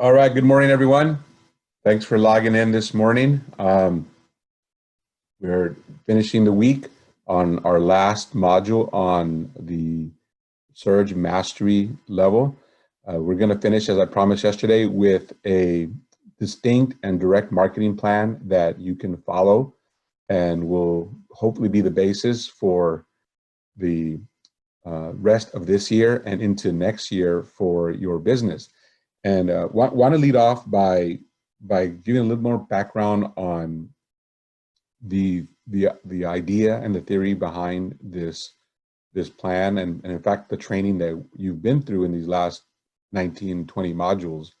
All right, good morning, everyone. Thanks for logging in this morning. We're finishing the week on our last module on the Surge Mastery level. We're going to finish, as I promised yesterday, with a distinct and direct marketing plan that you can follow and will hopefully be the basis for the rest of this year and into next year for your business. And want to lead off by giving a little more background on the idea and the theory behind this plan, and in fact the training that you've been through in these last 19, 20 modules.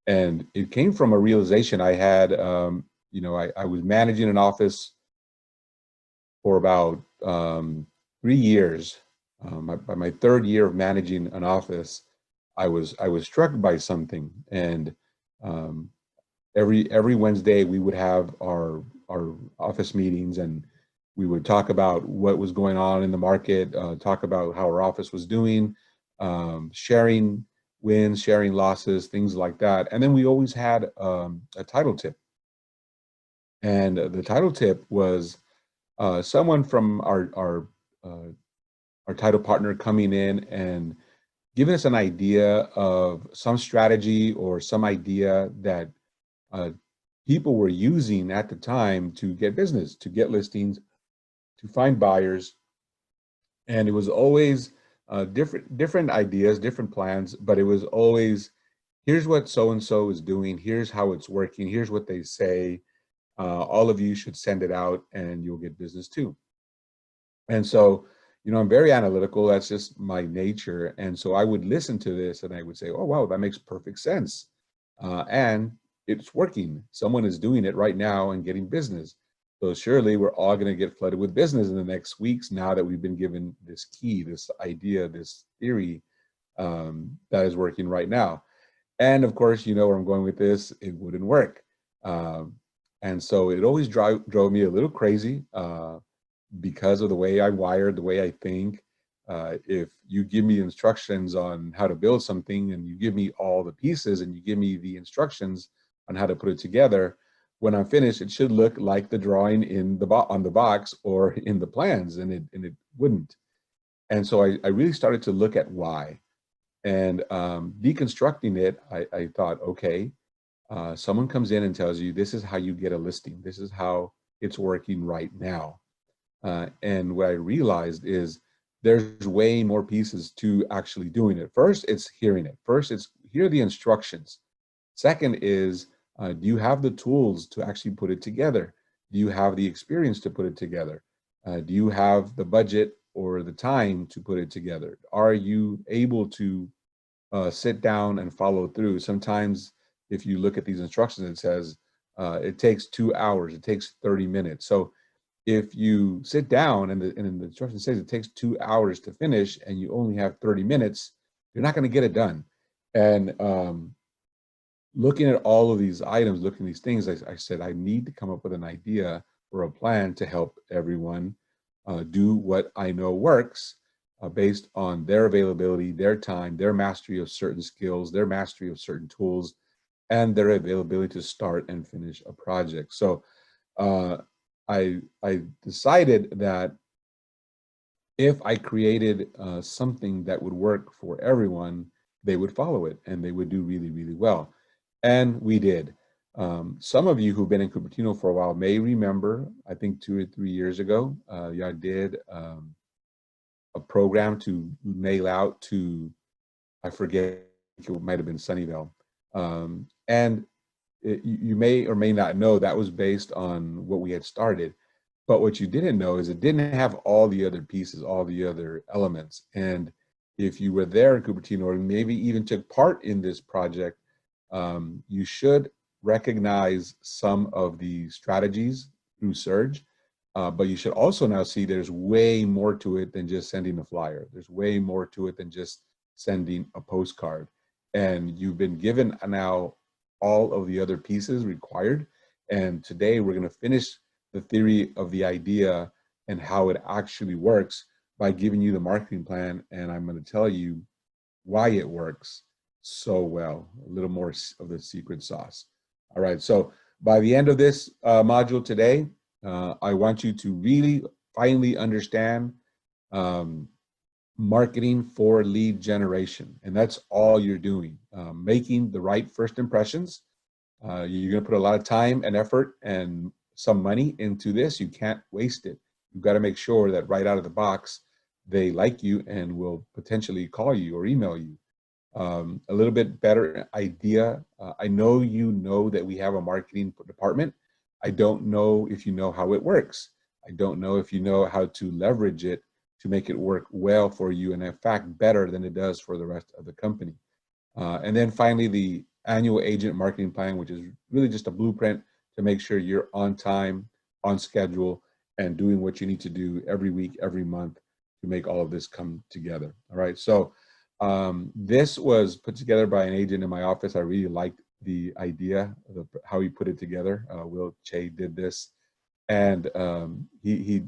And it came from a realization I had. I was managing an office for about 3 years. By my third year of managing an office, I was struck by something. And every Wednesday we would have our office meetings, and we would talk about what was going on in the market, talk about how our office was doing, sharing wins, sharing losses, things like that. And then we always had a title tip. And the title tip was someone from our title partner coming in and giving us an idea of some strategy or some idea that people were using at the time to get business, to get listings, to find buyers. And it was always different ideas, different plans, but it was always, here's what so-and-so is doing, here's how it's working, here's what they say, all of you should send it out and you'll get business too. And so, I'm very analytical. That's just my nature. And so I would listen to this and I would say, oh, wow, that makes perfect sense. And it's working. Someone is doing it right now and getting business. So surely we're all going to get flooded with business in the next weeks now that we've been given this key, this idea, this theory that is working right now. And of course, you know where I'm going with this, it wouldn't work. And so it always drove me a little crazy because of the way I wired, the way I think. If you give me instructions on how to build something and you give me all the pieces and you give me the instructions on how to put it together, when I'm finished, it should look like the drawing in on the box or in the plans, and it wouldn't. And so I really started to look at why. And deconstructing it, I thought, okay, someone comes in and tells you, this is how you get a listing. This is how it's working right now. And what I realized is there's way more pieces to actually doing it. First, it's hearing it. First, it's hear the instructions. Second is, do you have the tools to actually put it together? Do you have the experience to put it together? Do you have the budget or the time to put it together? Are you able to sit down and follow through? Sometimes if you look at these instructions, it says it takes 2 hours, it takes 30 minutes. So if you sit down and the instruction says it takes 2 hours to finish and you only have 30 minutes, you're not going to get it done. And looking at all of these items, looking at these things, I said, I need to come up with an idea or a plan to help everyone do what I know works based on their availability, their time, their mastery of certain skills, their mastery of certain tools, and their availability to start and finish a project. So I decided that if I created something that would work for everyone, they would follow it and they would do really, really well. And we did. Some of you who've been in Cupertino for a while may remember, I think 2 or 3 years ago, I did a program to mail out to, I forget, it might have been Sunnyvale. And you may or may not know that was based on what we had started. But what you didn't know is it didn't have all the other pieces, all the other elements. And if you were there in Cupertino or maybe even took part in this project, you should recognize some of the strategies through Surge. But you should also now see there's way more to it than just sending a flyer. There's way more to it than just sending a postcard. And you've been given now all of the other pieces required. And today we're going to finish the theory of the idea and how it actually works by giving you the marketing plan. And I'm going to tell you why it works so well. A little more of the secret sauce. All right, so by the end of this module today, I want you to really finally understand marketing for lead generation. And that's all you're doing, making the right first impressions. You're going to put a lot of time and effort and some money into this. You can't waste it. You've got to make sure that right out of the box, they like you and will potentially call you or email you. A little bit better idea. I know you know that we have a marketing department. I don't know if you know how it works. I don't know if you know how to leverage it to make it work well for you, and in fact, better than it does for the rest of the company. And then finally, the annual agent marketing plan, which is really just a blueprint to make sure you're on time, on schedule, and doing what you need to do every week, every month to make all of this come together. All right, so this was put together by an agent in my office. I really liked the idea of how he put it together. Will Che did this, and he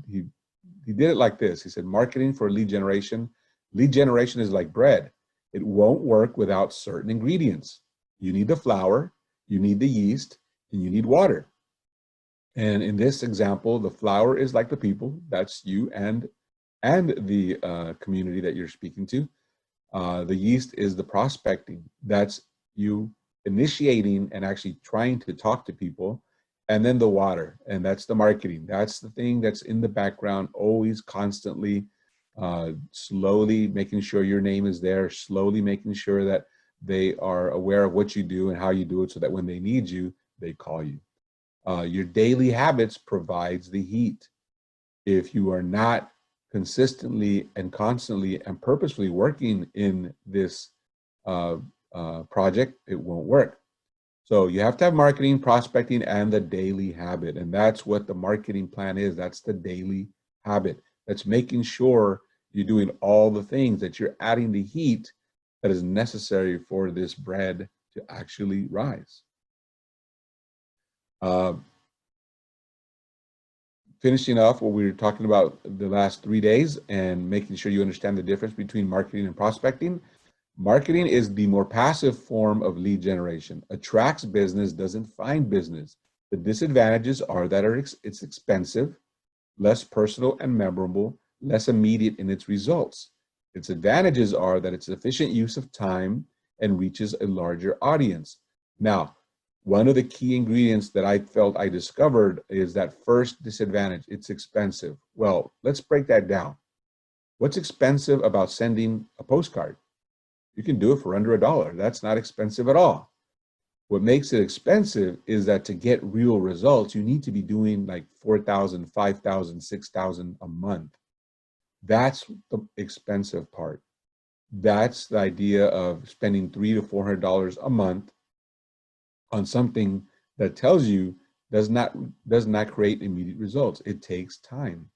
did it like this. He said, marketing for lead generation. Lead generation is like bread. It won't work without certain ingredients. You need the flour, you need the yeast, and you need water. And in this example, the flour is like the people, that's you and the community that you're speaking to. The yeast is the prospecting, that's you initiating and actually trying to talk to people. And then the water, and that's the marketing. That's the thing that's in the background, always constantly, slowly making sure your name is there, slowly making sure that they are aware of what you do and how you do it so that when they need you, they call you. Your daily habits provides the heat. If you are not consistently and constantly and purposefully working in this project, it won't work. So you have to have marketing, prospecting, and the daily habit. And that's what the marketing plan is. That's the daily habit. That's making sure you're doing all the things, that you're adding the heat that is necessary for this bread to actually rise. Finishing off what we were talking about the last 3 days and making sure you understand the difference between marketing and prospecting. Marketing is the more passive form of lead generation. Attracts business, doesn't find business. The disadvantages are that it's expensive, less personal and memorable, less immediate in its results. Its advantages are that it's efficient use of time and reaches a larger audience. Now, one of the key ingredients that I felt I discovered is that first disadvantage, it's expensive. Well, let's break that down. What's expensive about sending a postcard? You can do it for under $1. That's not expensive at all. What makes it expensive is that to get real results, you need to be doing like 4,000, 5,000, 6,000 a month. That's the expensive part. That's the idea of spending $300 to $400 a month on something that tells you does not create immediate results. It takes time.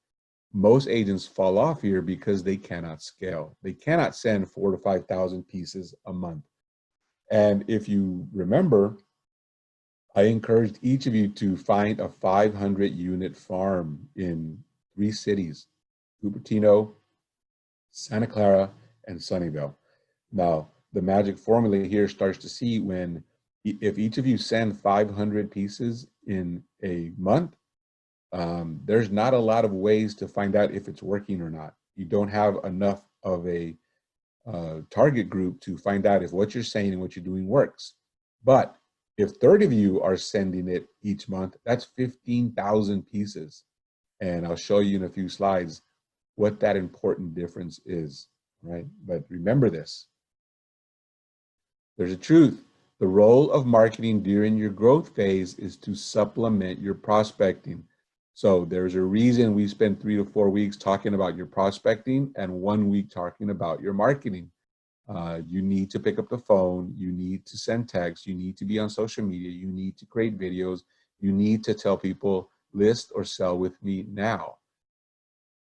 Most agents fall off here because they cannot scale. They cannot send 4,000 to 5,000 pieces a month. And if you remember, I encouraged each of you to find a 500 unit farm in 3 cities, Cupertino, Santa Clara, and Sunnyvale. Now, the magic formula here starts to see when, if each of you send 500 pieces in a month, there's not a lot of ways to find out if it's working or not. You don't have enough of a target group to find out if what you're saying and what you're doing works. But if 30 of you are sending it each month, that's 15,000 pieces. And I'll show you in a few slides what that important difference is, right? But remember this. There's a truth. The role of marketing during your growth phase is to supplement your prospecting. So there's a reason we spend 3 to 4 weeks talking about your prospecting and 1 week talking about your marketing. You need to pick up the phone, you need to send texts, you need to be on social media, you need to create videos, you need to tell people, list or sell with me now.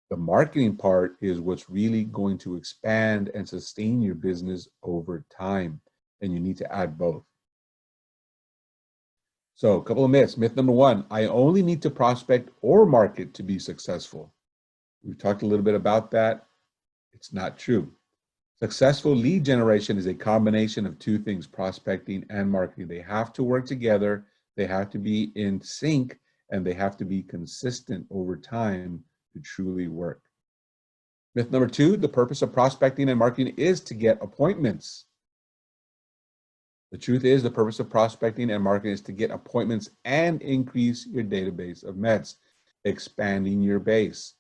The marketing part is what's really going to expand and sustain your business over time, and you need to add both. So a couple of myths. Myth number 1, I only need to prospect or market to be successful. We've talked a little bit about that. It's not true. Successful lead generation is a combination of two things, prospecting and marketing. They have to work together, they have to be in sync, and they have to be consistent over time to truly work. Myth number 2, the purpose of prospecting and marketing is to get appointments. The truth is, the purpose of prospecting and marketing is to get appointments and increase your database of Mets, expanding your base.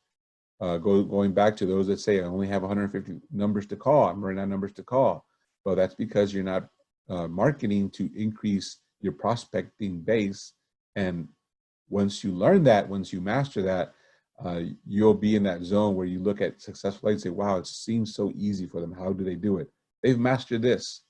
Going back to those that say, I only have 150 numbers to call, I'm running out of numbers to call. Well, that's because you're not marketing to increase your prospecting base. And once you learn that, once you master that, you'll be in that zone where you look at successful and say, wow, it seems so easy for them. How do they do it? They've mastered this.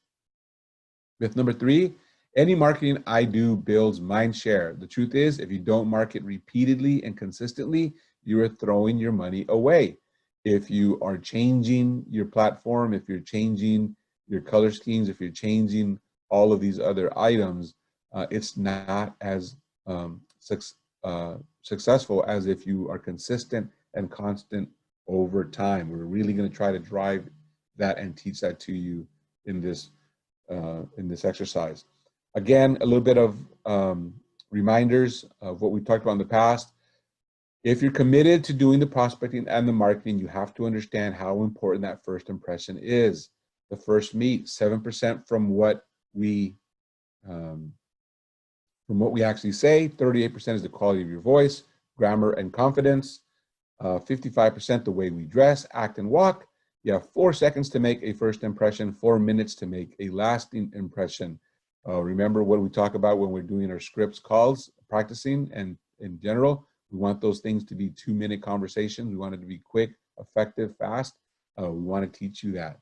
Myth number 3, any marketing I do builds mind share. The truth is, if you don't market repeatedly and consistently, you are throwing your money away. If you are changing your platform, if you're changing your color schemes, if you're changing all of these other items, it's not as successful as if you are consistent and constant over time. We're really going to try to drive that and teach that to you in this exercise. Again, a little bit of reminders of what we talked about in the past. If you're committed to doing the prospecting and the marketing, you have to understand how important that first impression is. The first meet, 7% from what we actually say, 38% is the quality of your voice, grammar and confidence, 55% the way we dress, act, and walk. You have 4 seconds to make a first impression, 4 minutes to make a lasting impression. Remember what we talk about when we're doing our scripts calls, practicing, and in general, we want those things to be 2-minute conversations. We want it to be quick, effective, fast. We want to teach you that.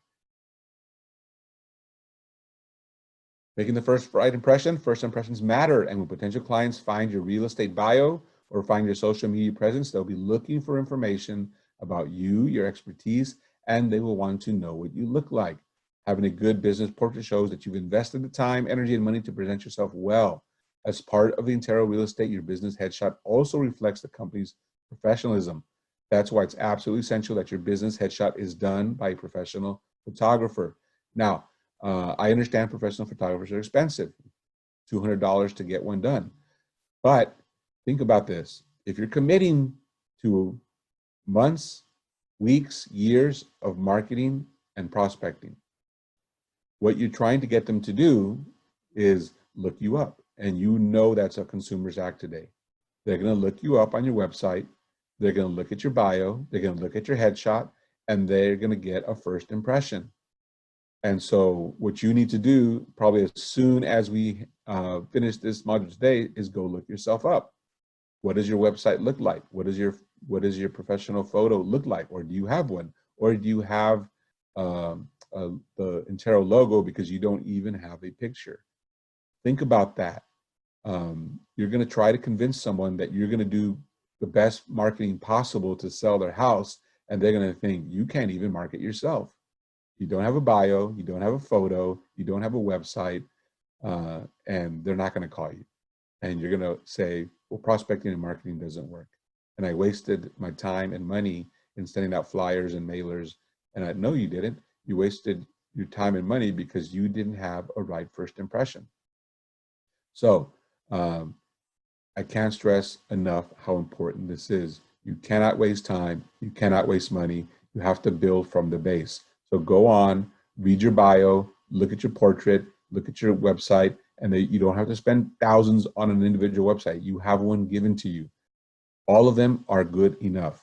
Making the first right impression, first impressions matter. And when potential clients find your real estate bio or find your social media presence, they'll be looking for information about you, your expertise, and they will want to know what you look like. Having a good business portrait shows that you've invested the time, energy, and money to present yourself well. As part of the Intero Real Estate, your business headshot also reflects the company's professionalism. That's why it's absolutely essential that your business headshot is done by a professional photographer. Now, I understand professional photographers are expensive, $200 to get one done. But think about this. If you're committing to months, weeks, years of marketing and prospecting, what you're trying to get them to do is look you up. And you know that's how consumers act today. They're going to look you up on your website. They're going to look at your bio. They're going to look at your headshot, and they're going to get a first impression. And so what you need to do probably as soon as we finish this module today is go look yourself up. What does your website look like? What does your professional photo look like? Or do you have one? Or do you have the Intero logo because you don't even have a picture? Think about that. You're going to try to convince someone that you're going to do the best marketing possible to sell their house, and they're going to think you can't even market yourself. You don't have a bio, you don't have a photo, you don't have a website, and they're not going to call you. And you're going to say, well, prospecting and marketing doesn't work. And I wasted my time and money in sending out flyers and mailers. And I know you didn't. You wasted your time and money because you didn't have a right first impression. So I can't stress enough how important this is. You cannot waste time. You cannot waste money. You have to build from the base. So go on, read your bio, look at your portrait, look at your website, and you don't have to spend thousands on an individual website. You have one given to you. All of them are good enough.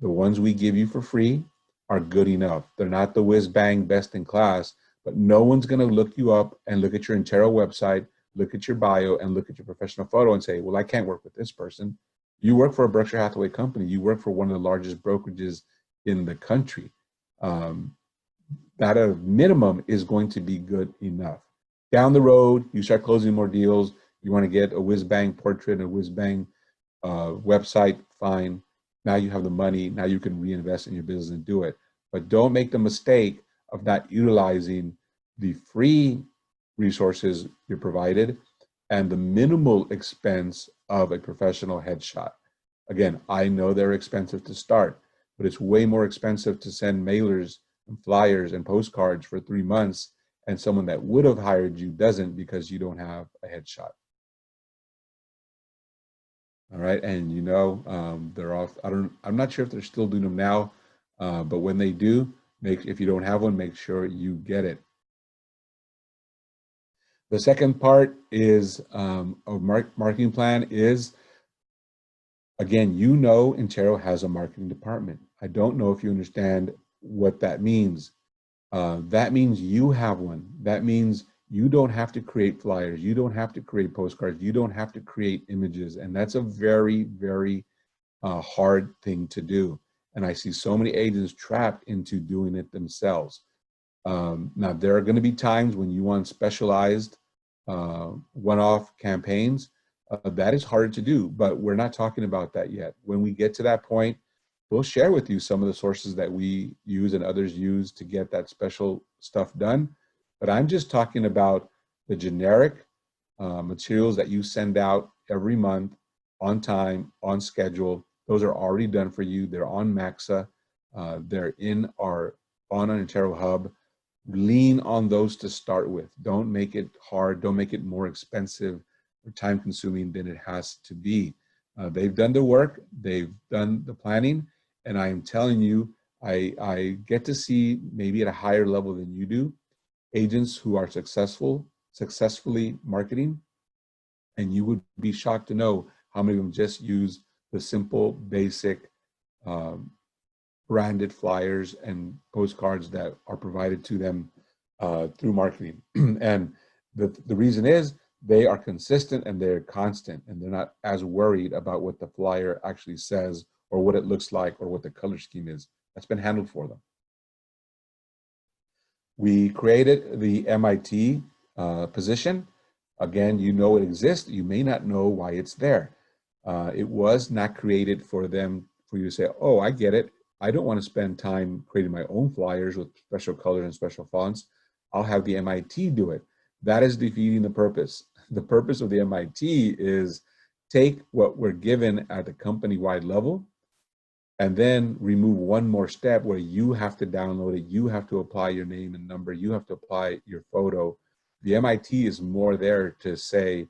The ones we give you for free are good enough. They're not the whiz bang best in class, but no one's going to look you up and look at your Intero website, look at your bio, and look at your professional photo and say, well, I can't work with this person. You work for a Berkshire Hathaway company. You work for one of the largest brokerages in the country. That at a minimum is going to be good enough. Down the road, you start closing more deals. You want to get a whiz bang portrait, a whiz bang website, fine. Now you have the money. Now you can reinvest in your business and do it. But don't make the mistake of not utilizing the free resources you're provided and the minimal expense of a professional headshot. Again, I know they're expensive to start, but it's way more expensive to send mailers and flyers and postcards for 3 months, and someone that would have hired you doesn't because you don't have a headshot. All right, and you know, they're off. I'm not sure if they're still doing them now, but when they do, if you don't have one, make sure you get it. The second part is of marketing plan is, again, you know, Intero has a marketing department. I don't know if you understand what that means. That means you have one. That means you don't have to create flyers. You don't have to create postcards. You don't have to create images. And that's a very, very hard thing to do. And I see so many agents trapped into doing it themselves. Now, there are going to be times when you want specialized one-off campaigns. That is hard to do, but we're not talking about that yet. When we get to that point, we'll share with you some of the sources that we use and others use to get that special stuff done. But I'm just talking about the generic materials that you send out every month on time, on schedule. Those are already done for you. They're on Maxa. They're on our Intero Hub. Lean on those to start with. Don't make it hard. Don't make it more expensive or time consuming than it has to be. They've done the work. They've done the planning. And I am telling you, I get to see, maybe at a higher level than you do, agents who are successfully marketing. And you would be shocked to know how many of them just use the simple, basic, branded flyers and postcards that are provided to them through marketing. And the reason is they are consistent and they're constant, and they're not as worried about what the flyer actually says or what it looks like or what the color scheme is. That's been handled for them. We created the MIT position. Again, you know it exists. You may not know why it's there. It was not created for you to say, oh, I get it. I don't want to spend time creating my own flyers with special colors and special fonts. I'll have the MIT do it. That is defeating the purpose. The purpose of the MIT is take what we're given at the company-wide level and then remove one more step where you have to download it, you have to apply your name and number, you have to apply your photo. The MIT is more there to say,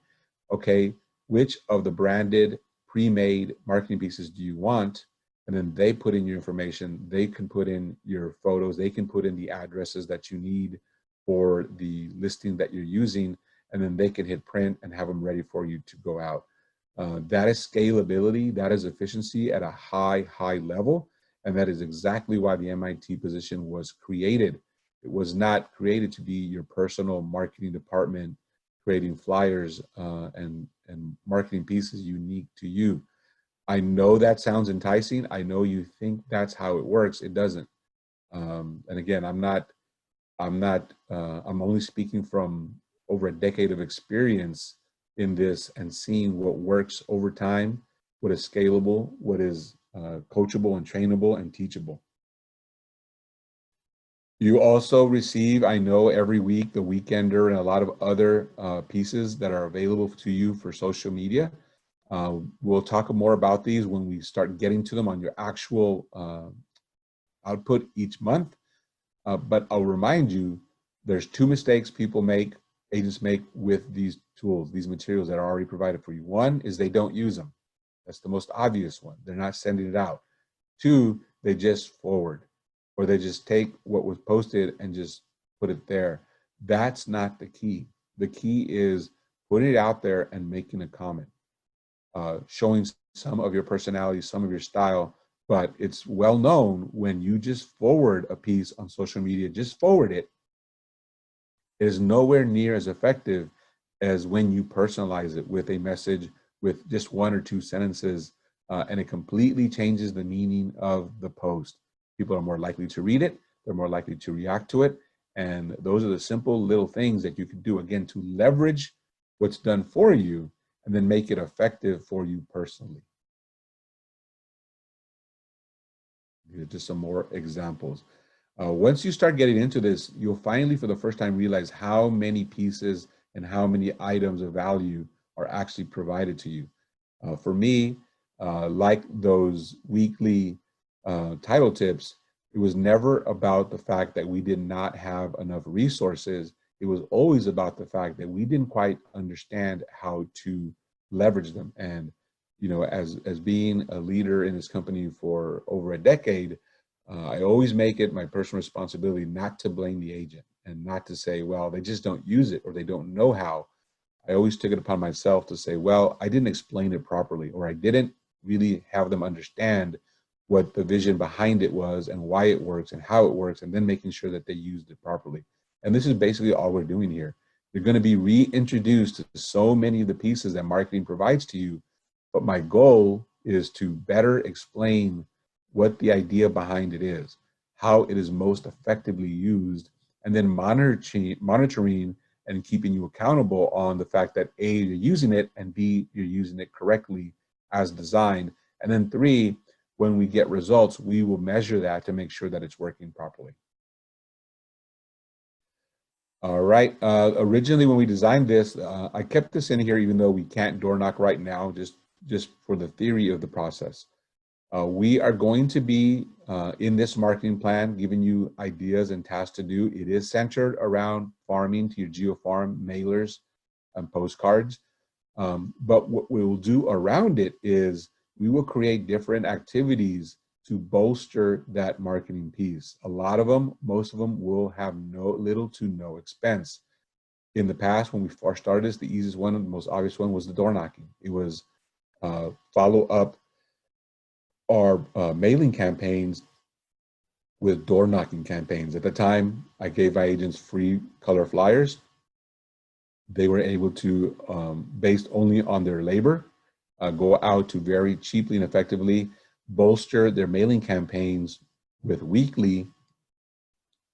okay, which of the branded, pre-made marketing pieces do you want? And then they put in your information, they can put in your photos, they can put in the addresses that you need for the listing that you're using, and then they can hit print and have them ready for you to go out. That is scalability, that is efficiency at a high level, and that is exactly why the MIT position was created. It was not created to be your personal marketing department creating flyers and marketing pieces unique to you. I know that sounds enticing. I know you think that's how it works. It doesn't. And again, I'm only speaking from over a decade of experience in this and seeing what works over time, what is scalable, what is coachable and trainable and teachable. You also receive, I know, every week, the Weekender and a lot of other pieces that are available to you for social media. We'll talk more about these when we start getting to them on your actual output each month. But I'll remind you, there's two mistakes agents make with these tools, these materials that are already provided for you. One is they don't use them. That's the most obvious one. They're not sending it out. Two, they just forward, or they just take what was posted and just put it there. That's not the key. The key is putting it out there and making a comment, showing some of your personality, some of your style. But it's well known when you just forward a piece on social media, just forward it, it is nowhere near as effective as when you personalize it with a message with just one or two sentences, and it completely changes the meaning of the post. People are more likely to read it, they're more likely to react to it, and those are the simple little things that you can do, again, to leverage what's done for you and then make it effective for you personally. Just some more examples. Once you start getting into this, you'll finally, for the first time, realize how many pieces and how many items of value are actually provided to you. For me, like those weekly title tips, It was never about the fact that we did not have enough resources. It was always about the fact that we didn't quite understand how to leverage them. And, you know, as being a leader in this company for over a decade, I always make it my personal responsibility not to blame the agent and not to say, well, they just don't use it or they don't know how. I always took it upon myself to say, well, I didn't explain it properly, or I didn't really have them understand what the vision behind it was and why it works and how it works, and then making sure that they used it properly. And this is basically all we're doing here. You're going to be reintroduced to so many of the pieces that marketing provides to you, but my goal is to better explain what the idea behind it is, how it is most effectively used, and then monitoring and keeping you accountable on the fact that A, you're using it, and B, you're using it correctly as designed. And then 3, when we get results, we will measure that to make sure that it's working properly. All right. Originally, when we designed this, I kept this in here, even though we can't door knock right now, just for the theory of the process. We are going to be in this marketing plan, giving you ideas and tasks to do. It is centered around farming to your GeoFarm mailers and postcards. But what we will do around it is we will create different activities to bolster that marketing piece. A lot of them, most of them will have little to no expense. In the past, when we first started this, the easiest one, the most obvious one was the door knocking. It was follow up our mailing campaigns with door knocking campaigns. At the time, I gave my agents free color flyers. They were able to, based only on their labor, go out to very cheaply and effectively bolster their mailing campaigns with weekly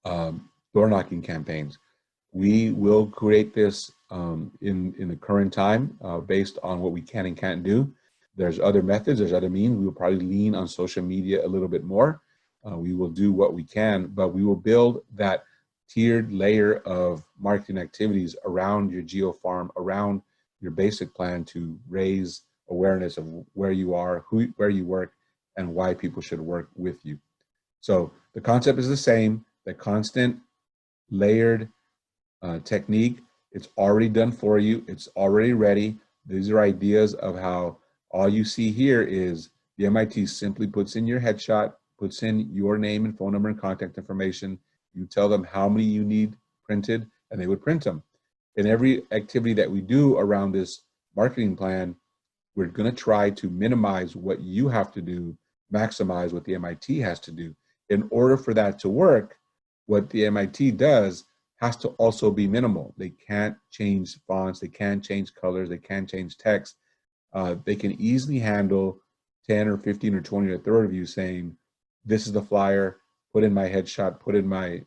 door knocking campaigns. We will create this in the current time based on what we can and can't do. There's other methods, there's other means. We will probably lean on social media a little bit more. We will do what we can, but we will build that tiered layer of marketing activities around your GeoFarm, around your basic plan to raise awareness of where you are, where you work, and why people should work with you. So the concept is the same, the constant layered technique. It's already done for you. It's already ready. These are ideas of how all you see here is the MIT simply puts in your headshot, puts in your name and phone number and contact information. You tell them how many you need printed, and they would print them. In every activity that we do around this marketing plan, we're going to try to minimize what you have to do, maximize what the MIT has to do. In order for that to work, what the MIT does has to also be minimal. They can't change fonts, they can't change colors, they can't change text. They can easily handle 10 or 15 or 20 or 30 of you saying, this is the flyer, put in my headshot, put in my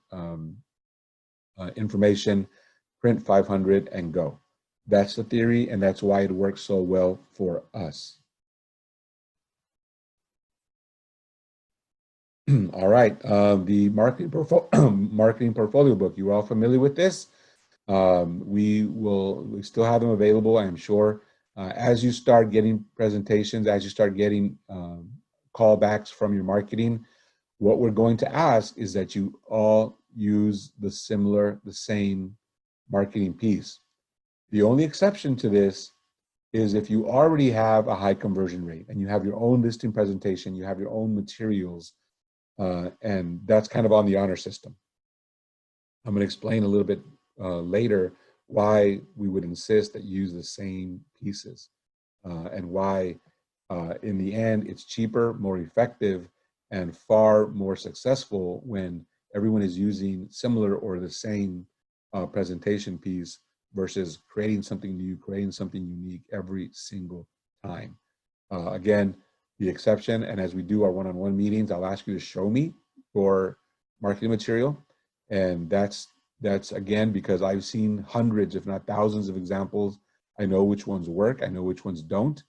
information, print 500 and go. That's the theory, and that's why it works so well for us. All right, the marketing portfolio book. You are all familiar with this. We still have them available, I'm sure. As you start getting presentations, as you start getting callbacks from your marketing, what we're going to ask is that you all use the same marketing piece. The only exception to this is if you already have a high conversion rate and you have your own listing presentation, you have your own materials, and that's kind of on the honor system. I'm going to explain a little bit later why we would insist that you use the same pieces and why in the end it's cheaper, more effective, and far more successful when everyone is using similar or the same presentation piece versus creating something new, creating something unique every single time. Again, the exception, and as we do our one-on-one meetings, I'll ask you to show me your marketing material. And that's again, because I've seen hundreds, if not thousands of examples. I know which ones work, I know which ones don't.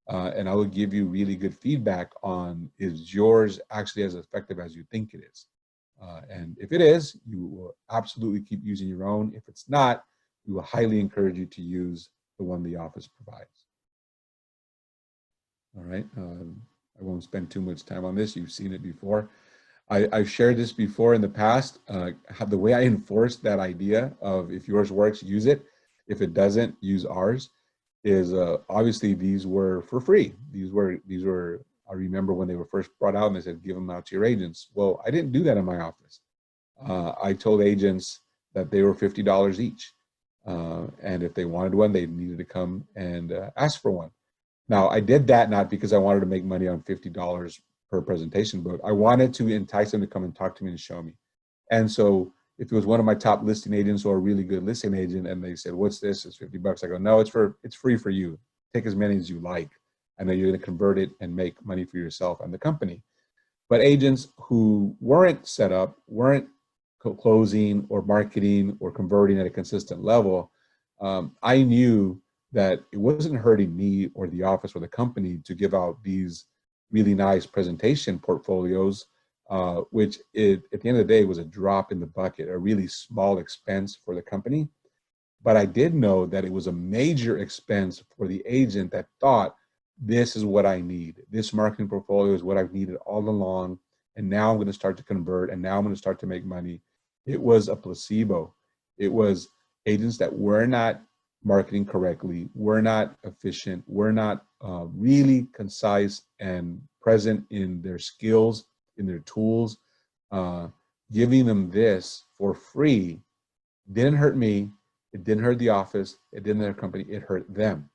And I will give you really good feedback on, is yours actually as effective as you think it is? And if it is, you will absolutely keep using your own. If it's not, we will highly encourage you to use the one the office provides. All right, I won't spend too much time on this. You've seen it before. I've shared this before in the past. How the way I enforced that idea of if yours works, use it. If it doesn't, use ours. Is obviously these were for free. These were. I remember when they were first brought out, and they said give them out to your agents. Well, I didn't do that in my office. I told agents that they were $50 each, and if they wanted one, they needed to come and ask for one. Now, I did that not because I wanted to make money on $50 per presentation, but I wanted to entice them to come and talk to me and show me. And so if it was one of my top listing agents or a really good listing agent and they said, what's this? It's $50. I go, no, it's free for you. Take as many as you like. I know you're going to convert it and make money for yourself and the company. But agents who weren't set up, weren't closing or marketing or converting at a consistent level, I knew that it wasn't hurting me or the office or the company to give out these really nice presentation portfolios, which at the end of the day was a drop in the bucket, a really small expense for the company. But I did know that it was a major expense for the agent that thought, this is what I need. This marketing portfolio is what I've needed all along. And now I'm going to start to convert, and now I'm going to start to make money. It was a placebo. It was agents that were not marketing correctly, were not efficient, were not really concise and present in their skills, in their tools. Giving them this for free didn't hurt me. It didn't hurt the office. It didn't hurt the company. It hurt them.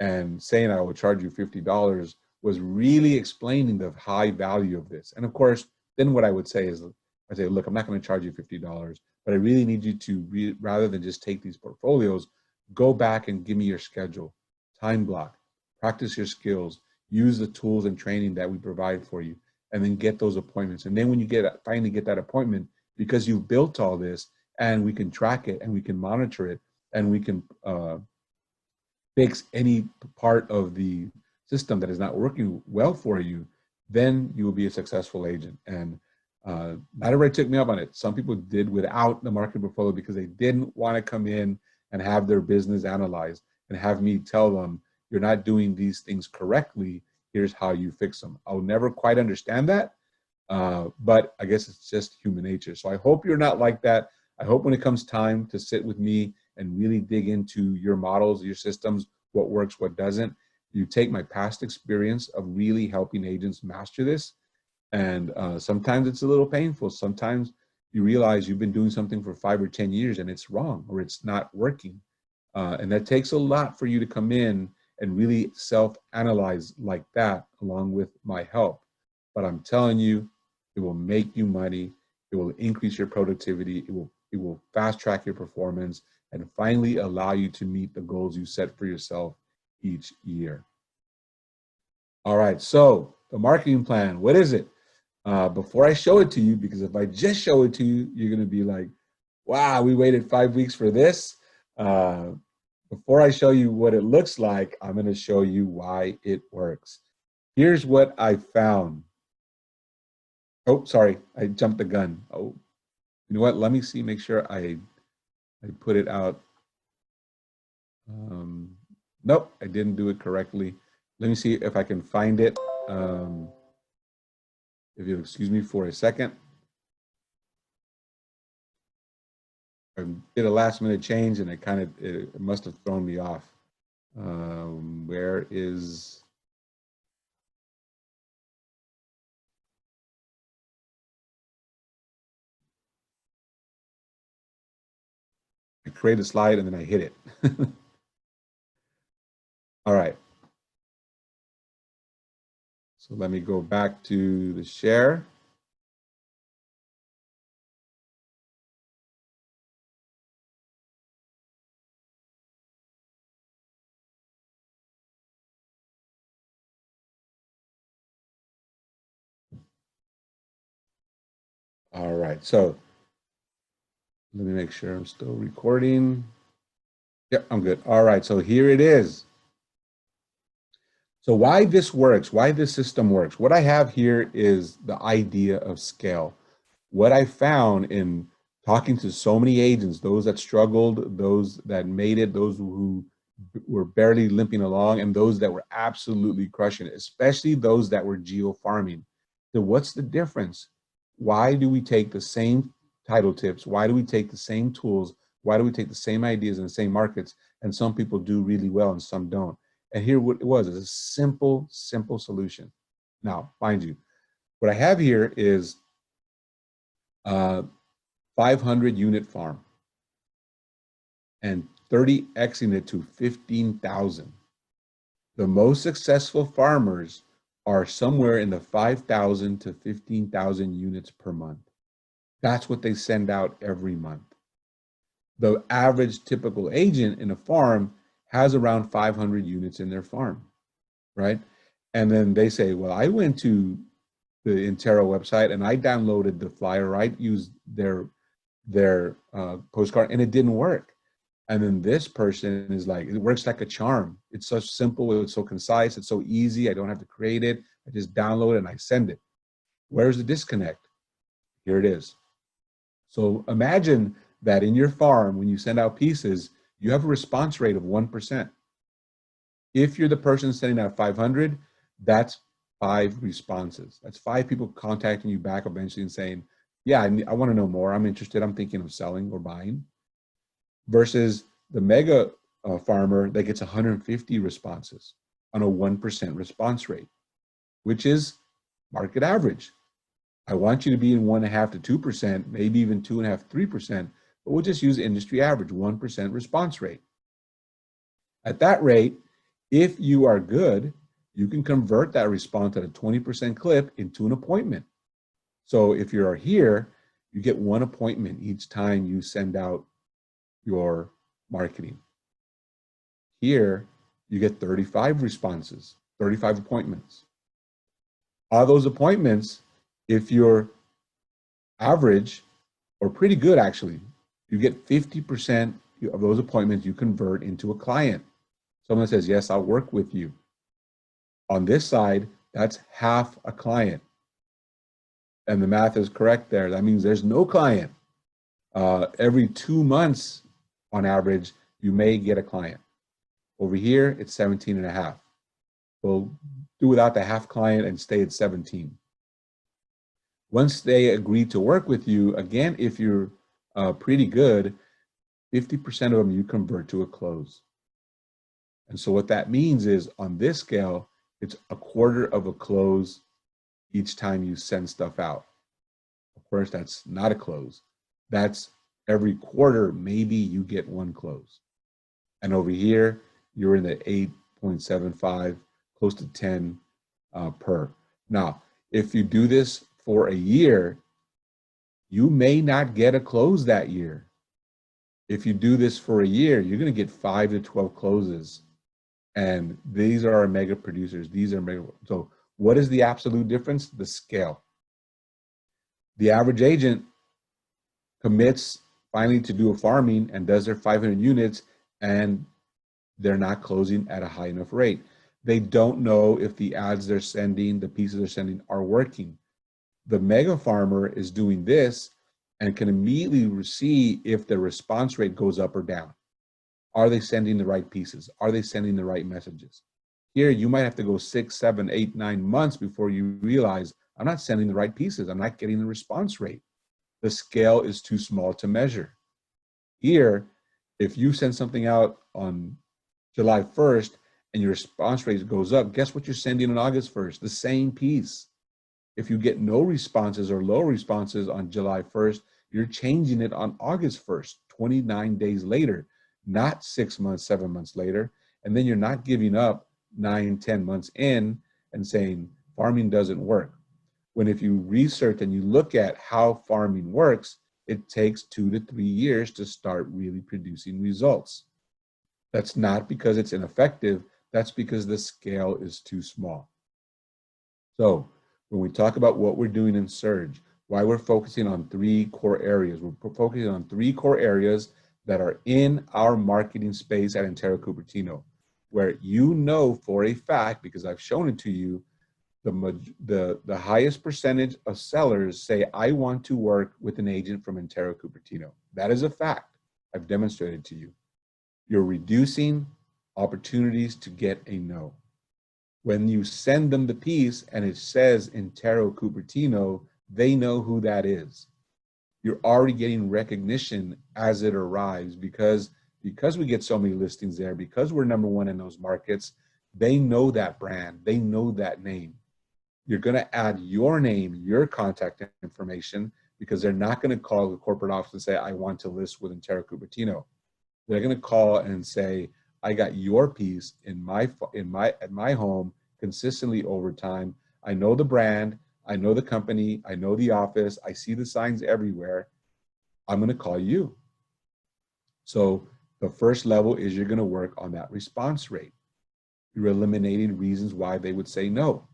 And saying I will charge you $50 was really explaining the high value of this. And of course, then what I would say is, I say, look, I'm not going to charge you $50, but I really need you to, rather than just take these portfolios, go back and give me your schedule, time block, practice your skills, use the tools and training that we provide for you, and then get those appointments. And then when you finally get that appointment, because you've built all this and we can track it and we can monitor it and we can fix any part of the system that is not working well for you, then you will be a successful agent. And not everybody took me up on it. Some people did without the marketing portfolio because they didn't want to come in and have their business analyzed and have me tell them, you're not doing these things correctly. Here's how you fix them. I'll never quite understand that, but I guess it's just human nature. So I hope you're not like that. I hope when it comes time to sit with me and really dig into your models, your systems, what works, what doesn't, you take my past experience of really helping agents master this. And sometimes it's a little painful. Sometimes you realize you've been doing something for 5 or 10 years and it's wrong or it's not working. And that takes a lot for you to come in and really self-analyze like that along with my help. But I'm telling you, it will make you money. It will increase your productivity. It will fast track your performance and finally allow you to meet the goals you set for yourself each year. All right, so the marketing plan, what is it? Before I show it to you, because if I just show it to you, you're gonna be like, wow, we waited 5 weeks for this. Before I show you what it looks like, I'm gonna show you why it works. Here's what I found. Oh, sorry, I jumped the gun. Oh, you know what? Let me see, make sure I put it out. Nope, I didn't do it correctly. Let me see if I can find it. If you'll excuse me for a second. I did a last minute change and it must have thrown me off. Where is, I created a slide and then I hit it. All right. So let me go back to the share. All right, so let me make sure I'm still recording. Yep, I'm good. All right, so here it is. So why this works, why this system works. What I have here is the idea of scale. What I found in talking to so many agents, those that struggled, those that made it, those who were barely limping along, and those that were absolutely crushing it, especially those that were geo farming. So what's the difference? why do we take the same title tips? Why do we take the same tools? Why do we take the same ideas in the same markets? And some people do really well and some don't. And here what it was is a simple, simple solution. Now, mind you, what I have here is 500 unit farm and 30xing it to 15,000. The most successful farmers are somewhere in the 5,000 to 15,000 units per month. That's what they send out every month. The average typical agent in a farm has around 500 units in their farm, right? And then they say, well, I went to the Intero website and I downloaded the flyer, I used their postcard and it didn't work. And then this person is like, it works like a charm. It's so simple, it's so concise, it's so easy. I don't have to create it. I just download it and I send it. Where's the disconnect? Here it is. So imagine that in your farm, when you send out pieces, you have a response rate of 1%. If you're the person sending out 500, that's 5 responses. That's 5 people contacting you back eventually and saying, yeah, I want to know more. I'm interested. I'm thinking of selling or buying. Versus the mega farmer that gets 150 responses on a 1% response rate, which is market average. I want you to be in 1.5 to 2%, maybe even 2.5, 3%, but we'll just use industry average, 1% response rate. At that rate, if you are good, you can convert that response at a 20% clip into an appointment. So if you're here, you get 1 appointment each time you send out your marketing. Here, you get 35 responses, 35 appointments. All those appointments, if you're average or pretty good actually, you get 50% of those appointments you convert into a client. Someone says, yes, I'll work with you. On this side, that's half a client. And the math is correct there. That means there's no client. Every 2 months, on average, you may get a client. Over here, it's 17.5. We'll do without the half client and stay at 17. Once they agree to work with you, again, if you're pretty good, 50% of them you convert to a close. And so what that means is on this scale, it's 1/4 of a close each time you send stuff out. Of course, that's not a close. That's every quarter, maybe you get 1 close. And over here, you're in the 8.75, close to 10 per. Now, if you do this for a year, you may not get a close that year. If you do this for a year, you're going to get 5 to 12 closes. And these are our mega producers. These are mega. So what is the absolute difference? The scale. The average agent commits finally to do a farming and does their 500 units, and they're not closing at a high enough rate. They don't know if the ads they're sending, the pieces they're sending are working. The mega farmer is doing this and can immediately see if the response rate goes up or down. Are they sending the right pieces? Are they sending the right messages? Here, you might have to go 6, 7, 8, 9 months before you realize, I'm not sending the right pieces. I'm not getting the response rate. The scale is too small to measure. Here, if you send something out on July 1st and your response rate goes up, guess what you're sending on August 1st? The same piece. If you get no responses or low responses on July 1st, you're changing it on August 1st, 29 days later, not 6 months, 7 months later. And then you're not giving up 9, 10 months in and saying farming doesn't work. When if you research and you look at how farming works, it takes 2 to 3 years to start really producing results. That's not because it's ineffective, that's because the scale is too small. So when we talk about what we're doing in Surge, why we're focusing on 3 core areas, we're focusing on 3 core areas that are in our marketing space at Intero Cupertino, where you know for a fact, because I've shown it to you, the highest percentage of sellers say, I want to work with an agent from Intero Cupertino. That is a fact. I've demonstrated to you. You're reducing opportunities to get a no. When you send them the piece and it says Intero Cupertino, they know who that is. You're already getting recognition as it arrives because we get so many listings there, because we're number one in those markets, they know that brand, they know that name. You're going to add your name, your contact information, because they're not going to call the corporate office and say, I want to list with Intero Cupertino. They're going to call and say, I got your piece at my home consistently over time. I know the brand, I know the company, I know the office, I see the signs everywhere. I'm going to call you. So the first level is you're going to work on that response rate. You're eliminating reasons why they would say no.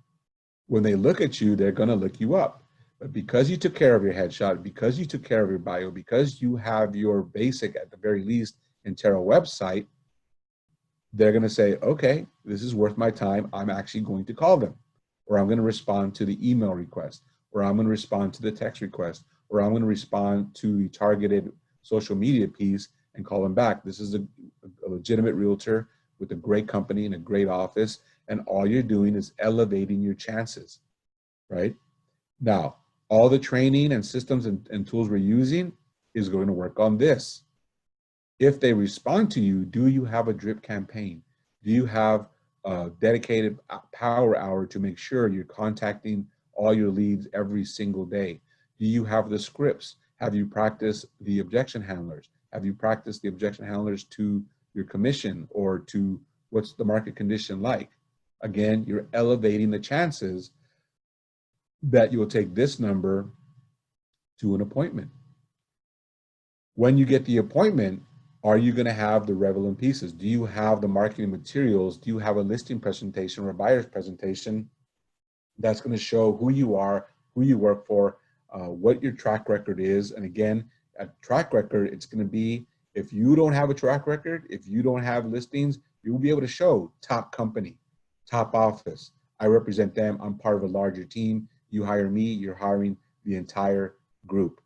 When they look at you, they're going to look you up. But because you took care of your headshot, because you took care of your bio, because you have your basic, at the very least, Intero website, they're going to say, okay, this is worth my time. I'm actually going to call them, or I'm going to respond to the email request, or I'm going to respond to the text request, or I'm going to respond to the targeted social media piece and call them back. This is a legitimate realtor with a great company and a great office, and all you're doing is elevating your chances, right? Now, all the training and systems and tools we're using is going to work on this. If they respond to you, do you have a drip campaign? Do you have a dedicated power hour to make sure you're contacting all your leads every single day? Do you have the scripts? Have you practiced the objection handlers? Have you practiced the objection handlers to your commission or to what's the market condition like? Again, you're elevating the chances that you will take this number to an appointment. When you get the appointment, are you going to have the relevant pieces? Do you have the marketing materials? Do you have a listing presentation or a buyer's presentation that's going to show who you are, who you work for, what your track record is? And again, a track record, it's going to be, if you don't have a track record, if you don't have listings, you'll be able to show top company, top office. I represent them. I'm part of a larger team. You hire me, you're hiring the entire group.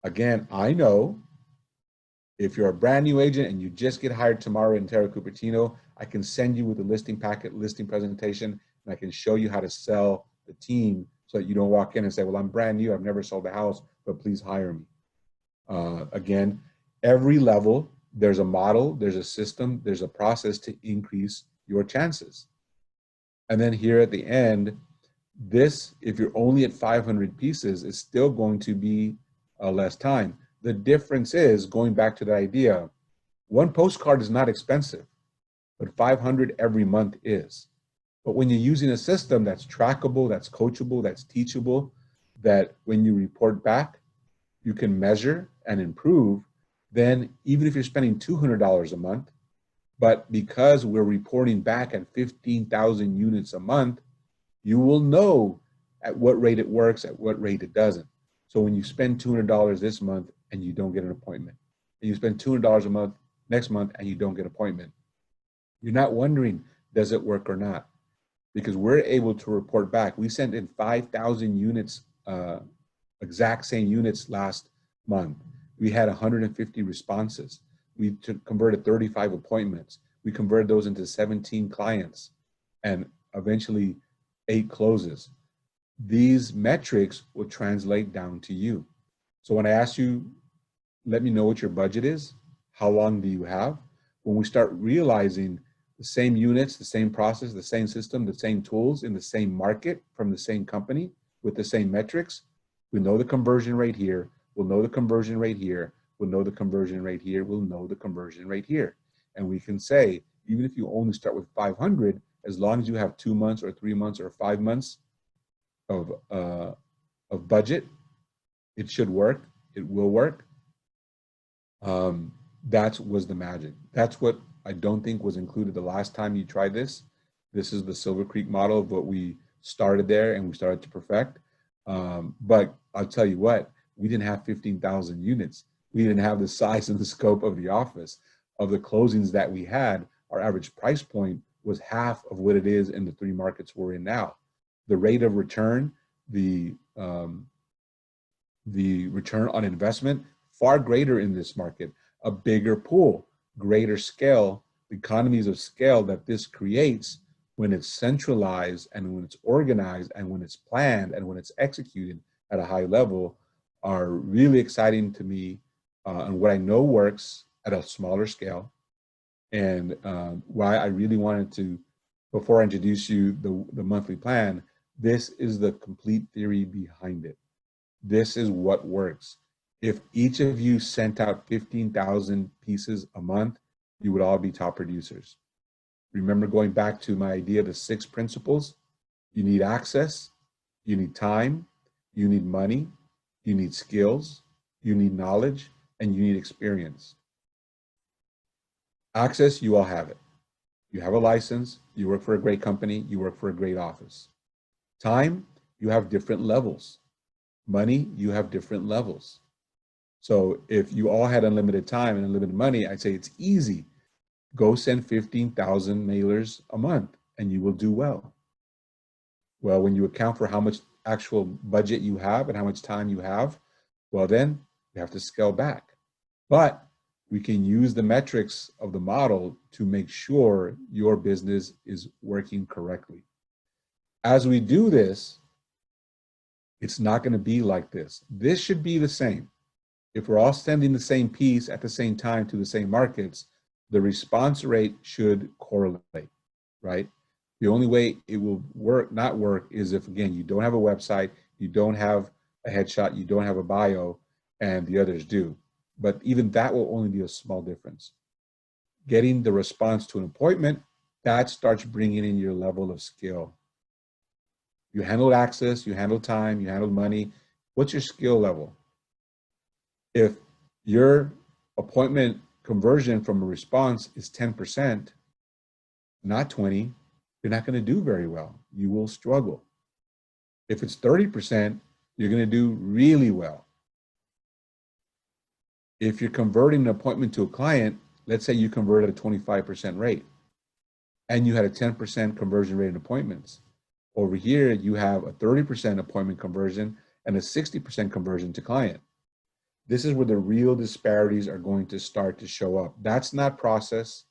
Again, I know if you're a brand new agent and you just get hired tomorrow in Intero Cupertino, I can send you with a listing packet, listing presentation, and I can show you how to sell the team so that you don't walk in and say, well, I'm brand new, I've never sold a house, but please hire me. Again, every level, there's a model, there's a system, there's a process to increase your chances. And then here at the end, this, if you're only at 500 pieces, is still going to be less time. The difference is, going back to the idea, one postcard is not expensive, but 500 every month is. But when you're using a system that's trackable, that's coachable, that's teachable, that when you report back, you can measure and improve, then even if you're spending $200 a month, but because we're reporting back at 15,000 units a month, you will know at what rate it works, at what rate it doesn't. So when you spend $200 this month and you don't get an appointment, and you spend $200 a month next month and you don't get an appointment, you're not wondering, does it work or not? Because we're able to report back. We sent in 5,000 units, exact same units last month. We had 150 responses. We converted 35 appointments. We converted those into 17 clients and eventually 8 closes. These metrics will translate down to you. So when I ask you, let me know what your budget is, how long do you have? When we start realizing the same units, the same process, the same system, the same tools in the same market from the same company with the same metrics, we know the conversion rate here, we'll know the conversion rate here, we'll know the conversion rate here, we'll know the conversion rate here. And we can say, even if you only start with 500, as long as you have 2 months or 3 months or 5 months of budget, it should work, it will work. That was the magic. That's what I don't think was included the last time you tried this. This is the Silver Creek model of what we started there and we started to perfect. But I'll tell you what, we didn't have 15,000 units. We didn't have the size and the scope of the office. Of the closings that we had, our average price point was half of what it is in the 3 markets we're in now. The rate of return, the return on investment, far greater in this market, a bigger pool, greater scale, economies of scale that this creates when it's centralized and when it's organized and when it's planned and when it's executed at a high level, are really exciting to me, and what I know works at a smaller scale, and why I really wanted to, before I introduce you the monthly plan, this is the complete theory behind it. This is what works. If each of you sent out 15,000 pieces a month, you would all be top producers. Remember, going back to my idea of the 6 principles: you need access, you need time, you need money, you need skills, you need knowledge, and you need experience. Access, you all have it. You have a license, you work for a great company, you work for a great office. Time, you have different levels. Money, you have different levels. So if you all had unlimited time and unlimited money, I'd say it's easy. Go send 15,000 mailers a month and you will do well. Well, when you account for how much actual budget you have and how much time you have, well, then you have to scale back. But we can use the metrics of the model to make sure your business is working correctly. As we do this, it's not going to be like this. This should be the same. If we're all sending the same piece at the same time to the same markets, the response rate should correlate, right? The only way it will not work is if, again, you don't have a website, you don't have a headshot, you don't have a bio, and the others do. But even that will only be a small difference. Getting the response to an appointment, that starts bringing in your level of skill. You handled access, you handled time, you handled money. What's your skill level? If your appointment conversion from a response is 10%, not 20, you're not going to do very well. You will struggle. If it's 30%, you're going to do really well. If you're converting an appointment to a client, let's say you converted a 25% rate and you had a 10% conversion rate in appointments. Over here, you have a 30% appointment conversion and a 60% conversion to client. This is where the real disparities are going to start to show up. That's not process,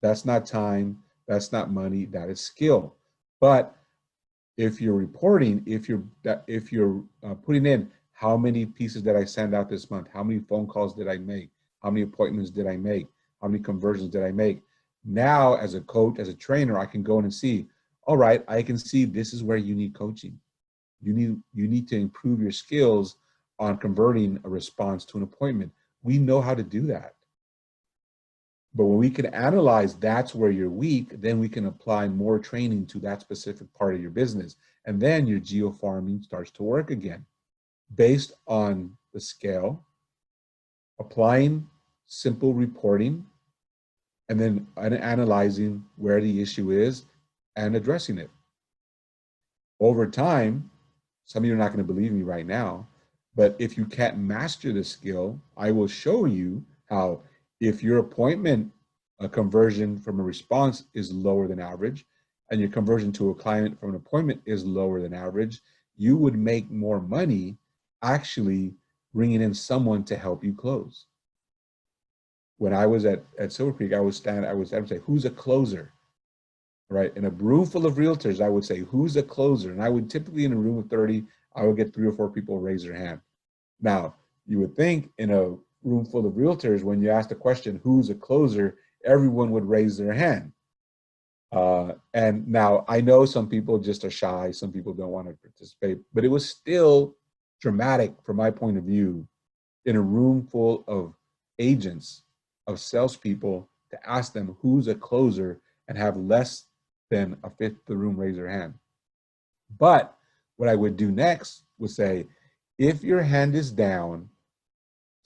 that's not time, that's not money, that is skill. But if you're reporting, if you're putting in how many pieces did I send out this month, how many phone calls did I make, how many appointments did I make, how many conversions did I make, now as a coach, as a trainer, I can go in and see, all right, I can see this is where you need coaching. You need to improve your skills on converting a response to an appointment. We know how to do that. But when we can analyze that's where you're weak, then we can apply more training to that specific part of your business. And then your geo-farming starts to work again based on the scale, applying simple reporting, and then analyzing where the issue is and addressing it. Over time, some of you are not going to believe me right now, but if you can't master the skill, I will show you how if your appointment conversion from a response is lower than average and your conversion to a client from an appointment is lower than average, you would make more money actually bringing in someone to help you close. When I was at Silver Creek, I would say, who's a closer? Right? In a room full of realtors, I would say, who's a closer? And I would typically, in a room of 30, I would get 3 or 4 people raise their hand. Now, you would think in a room full of realtors, when you ask the question, who's a closer, everyone would raise their hand. And now I know some people just are shy, some people don't want to participate, but it was still dramatic from my point of view in a room full of agents, of salespeople, to ask them who's a closer and have less than a fifth of the room raise their hand. But what I would do next was say, if your hand is down,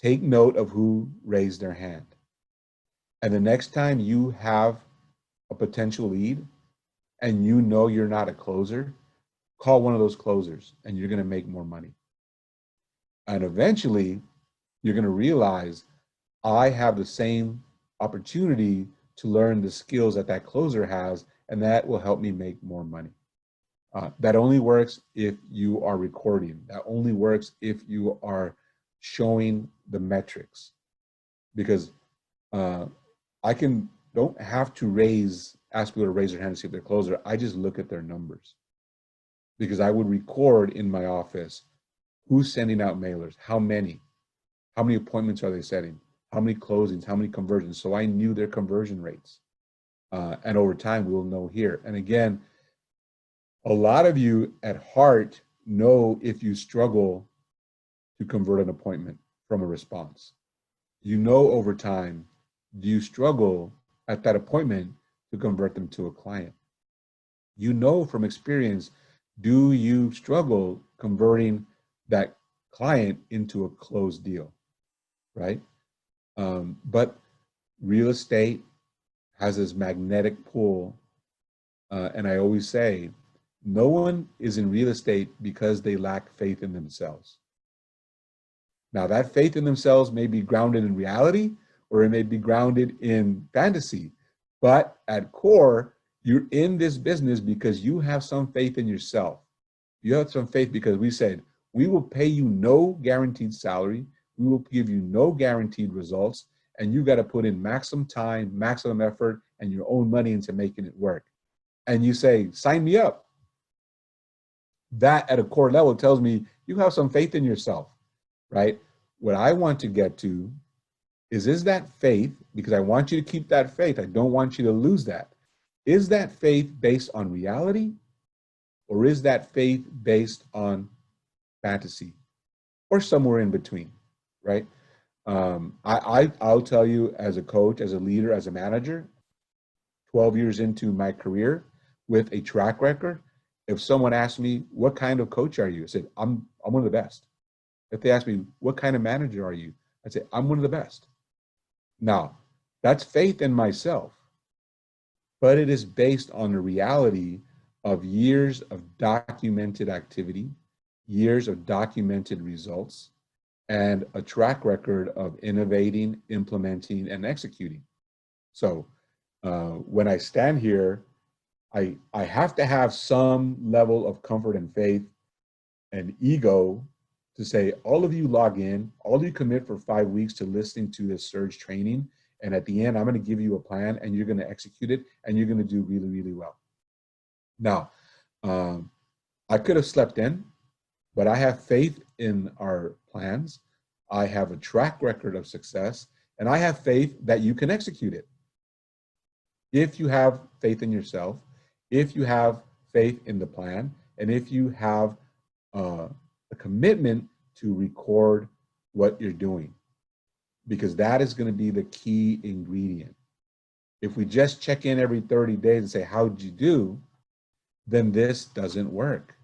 take note of who raised their hand. And the next time you have a potential lead and you know you're not a closer, call one of those closers and you're going to make more money. And eventually you're going to realize I have the same opportunity to learn the skills that that closer has, and that will help me make more money. That only works if you are recording. That only works if you are showing the metrics, because I don't have to raise ask people to raise their hand and see if they're closer. I just look at their numbers, because I would record in my office who's sending out mailers, how many appointments are they setting, how many closings, how many conversions. So I knew their conversion rates. And over time, we'll know here. And again, a lot of you at heart know if you struggle to convert an appointment from a response. You know over time, do you struggle at that appointment to convert them to a client? You know from experience, do you struggle converting that client into a closed deal, right? But real estate has this magnetic pull, and I always say, no one is in real estate because they lack faith in themselves. Now, that faith in themselves may be grounded in reality, or it may be grounded in fantasy, but at core, you're in this business because you have some faith in yourself. You have some faith because we said, we will pay you no guaranteed salary, we will give you no guaranteed results, and you got to put in maximum time, maximum effort, and your own money into making it work. And you say, sign me up. That at a core level tells me you have some faith in yourself, right? What I want to get to is that faith, because I want you to keep that faith. I don't want you to lose that. Is that faith based on reality, or is that faith based on fantasy, or somewhere in between, right? I'll tell you, as a coach, as a leader, as a manager, 12 years into my career with a track record, if someone asked me, what kind of coach are you? I said, I'm one of the best. If they ask me, what kind of manager are you? I'd say, I'm one of the best. Now, that's faith in myself, but it is based on the reality of years of documented activity, years of documented results, and a track record of innovating, implementing, and executing. So when I stand here, I have to have some level of comfort and faith and ego to say, all of you log in, all of you commit for 5 weeks to listening to this Surge training, and at the end, I'm going to give you a plan, and you're going to execute it, and you're going to do really, really well. Now, I could have slept in, but I have faith in our plans. I have a track record of success, and I have faith that you can execute it. If you have faith in yourself, if you have faith in the plan, and if you have a commitment to record what you're doing, because that is going to be the key ingredient. If we just check in every 30 days and say, how'd you do? Then this doesn't work.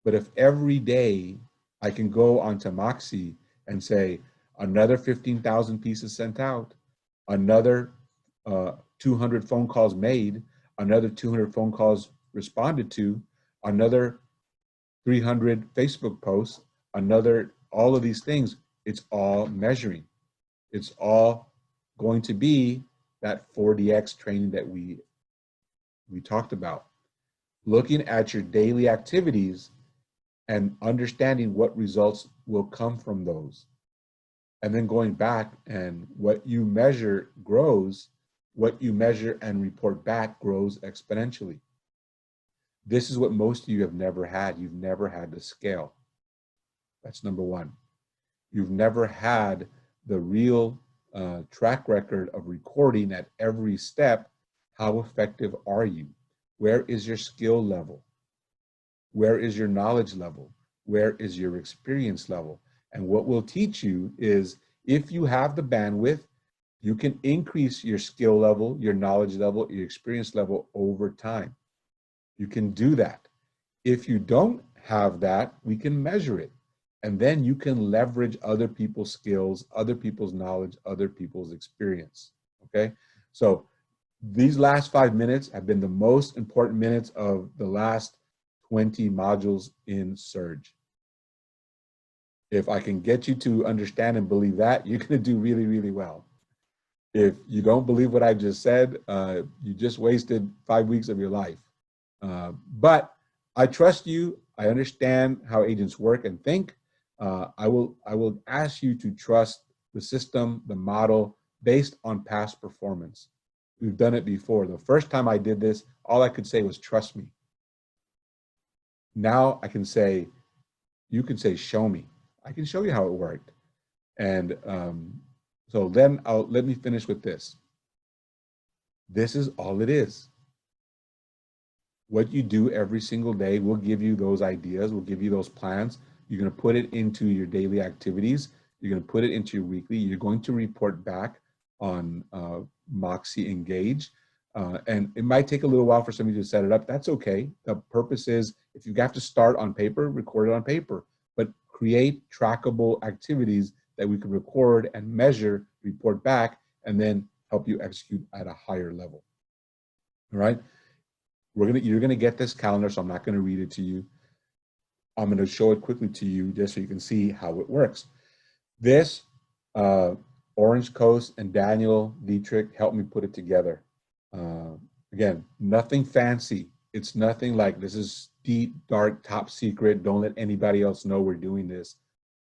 But if every day I can go onto Moxie and say, another 15,000 pieces sent out, another 200 phone calls made, another 200 phone calls responded to, another 300 Facebook posts, another, all of these things, it's all measuring. It's all going to be that 4DX training that we talked about. Looking at your daily activities and understanding what results will come from those. And then going back, and what you measure grows, what you measure and report back grows exponentially. This is what most of you have never had. You've never had to scale. That's number one. You've never had the real track record of recording at every step. How effective are you? Where is your skill level? Where is your knowledge level? Where is your experience level? And what we'll teach you is, if you have the bandwidth, you can increase your skill level, your knowledge level, your experience level over time. You can do that. If you don't have that, we can measure it. And then you can leverage other people's skills, other people's knowledge, other people's experience, okay? So these last 5 minutes have been the most important minutes of the last 20 modules in Surge. If I can get you to understand and believe that, you're gonna do really, really well. If you don't believe what I just said, you just wasted 5 weeks of your life. But I trust you. I understand how agents work and think. I will ask you to trust the system, the model, based on past performance. We've done it before. The first time I did this, all I could say was, trust me. Now I can say, you can say, show me. I can show you how it worked. And so then let me finish with this. This is all it is. What you do every single day will give you those ideas, will give you those plans. You're going to put it into your daily activities. You're going to put it into your weekly. You're going to report back on Moxie Engage. And it might take a little while for somebody to set it up. That's okay. The purpose is, if you have to start on paper, record it on paper, but create trackable activities that we can record and measure, report back, and then help you execute at a higher level. All right. You're gonna get this calendar, so I'm not gonna read it to you. I'm gonna show it quickly to you just so you can see how it works. This, Orange Coast and Daniel Dietrich helped me put it together. Again, nothing fancy. It's nothing like this is deep, dark, top secret. Don't let anybody else know we're doing this.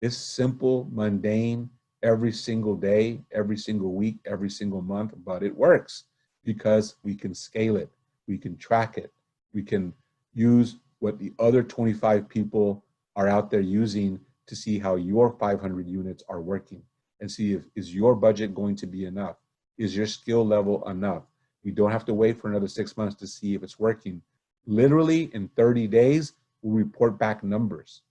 It's simple, mundane, every single day, every single week, every single month, but it works because we can scale it. We can track it. We can use what the other 25 people are out there using to see how your 500 units are working and see if is your budget going to be enough? Is your skill level enough? We don't have to wait for another 6 months to see if it's working. Literally in 30 days, we'll report back numbers